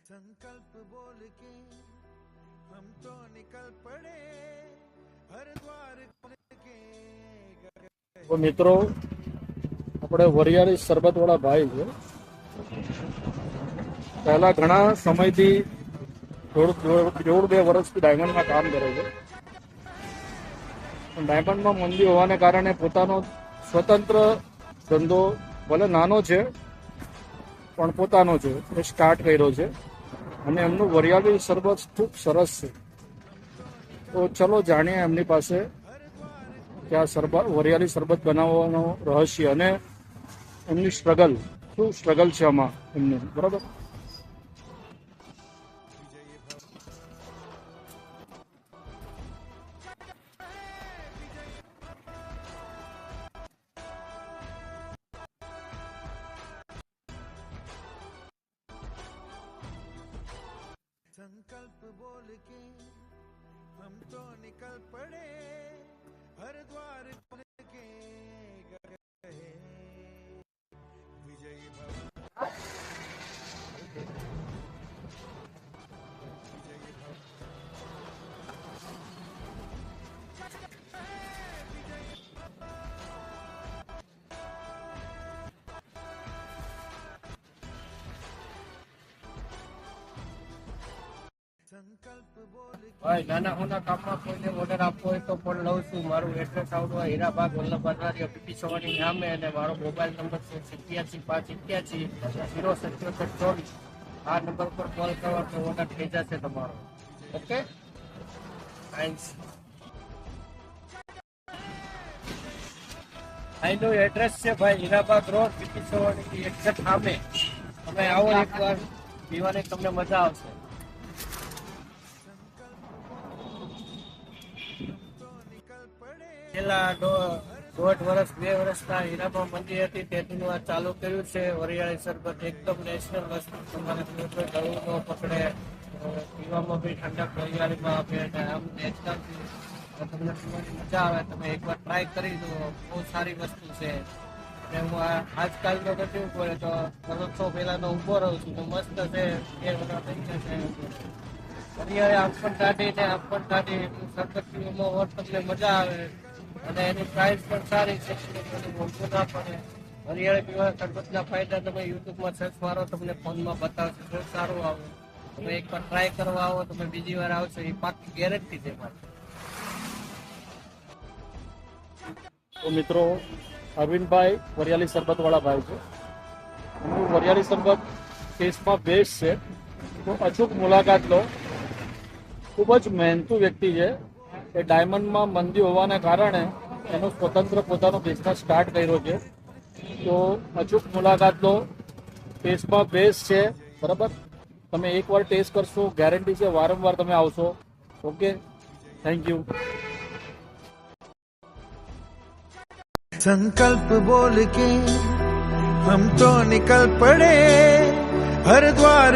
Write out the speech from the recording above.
संकल्प बोल के हम तो निकल पड़े हर द्वार के। તો મિત્રો આપણે વરિયાળી શરબત વાળા ભાઈ છે. પહેલા ઘણા સમયથી દોઢ બે વર્ષથી ડાયમંડમાં કામ કરે છે. ડાયમંડમાં મંદી હોવાને કારણે પોતાનો સ્વતંત્ર ધંધો ભલે નાનો છે પણ પોતાનો છે એ સ્ટાર્ટ કર્યો છે અને એમનું વરિયાળી શરબત ખૂબ સરસ છે. તો ચલો જાણીએ એમની પાસે કે આ વરિયાળી શરબત બનાવવાનો રહસ્ય અને એમની સ્ટ્રગલ શું સ્ટ્રગલ છે આમાં એમની. બરાબર. संकल्प बोल के हम तो निकल पड़े हर द्वार के गए विजयी भव संकल्प बोल ભાઈ નાના નાના કામમાં કોઈને ઓર્ડર આપવો હોય તો પણ લઉં છું. મારું એડ્રેસ આવતું હોય હીરાબાગ વલ્લભ આચાર્ય પીપી સવારની સામે અને મારો મોબાઈલ નંબર છે 8758807724. આ નંબર પર કોલ કરવા તો ઓર્ડર થઈ જશે તમારો. Okay thanks. અહીંનું એડ્રેસ છે ભાઈ હીરાબાગ રોડ પીપી સવારની એક્ઝેક્ટ સામે. તમે આવો એકવાર પીવાની તમને મજા આવશે. છેલ્લા દોઢ વર્ષ 2 વર્ષના હીરાબા મંદી હતી તેથી આ ચાલુ કર્યું છે. વરિયાળી શરબત એકદમ નેશનલ વસ્તુ, તમારે કોઈ ગળું ન પકડે, પીવામાં બી ઠંડક વરિયાળીમાં આપે અને આમ નેચરલ તમને પીવાની મજા આવે. તમે એકવાર ટ્રાય કરી દો, બહુ સારી વસ્તુ છે. અને હું આજકાલનો નથી પડે તો વર્ષો પહેલાનો ઊભો રહું છું તો મસ્ત છે. 2 વર્ષ થઈ જશે. વરિયાળી આમ પણ ટાઢી ને આમ પણ ટાઢી શરબત પીવામાં ઓર તમને મજા આવે અને એની પ્રાઇસ પણ સારી છે. મોંઘું ના પડે. વરિયાળી પીવા શરબતના ફાયદા તમે યુટ્યુબમાં સર્ચ મારો, તમને ફોનમાં બતાવશે. બહુ સારું આવે. તમે એકવાર ટ્રાય કરવા આવો, તમે બીજી વાર આવશો એ પાકી ગેરંટી છે મારી. તો મિત્રો અરવિંદભાઈ વરિયાળી શરબત વાળા ભાઈ છે. એમનું વરિયાળી શરબત ટેસ્ટમાં બેસ્ટ છે. તો અચૂક મુલાકાત લો. ખૂબ જ મહેનતુ વ્યક્તિ છે. એ ડાયમંડમાં મંદી હોવાને કારણે એનો સ્વતંત્ર પોતાનો બિઝનેસ સ્ટાર્ટ કર્યો છે. તો અચૂક મુલાકાત લો. ટેસ્ટમાં બેસ્ટ છે. બરાબર. તમે એકવાર ટેસ્ટ કરશો, ગેરંટી છે વારંવાર તમે આવશો. Okay, thank you. संकल्प बोल के हम तो निकल पड़े हर द्वार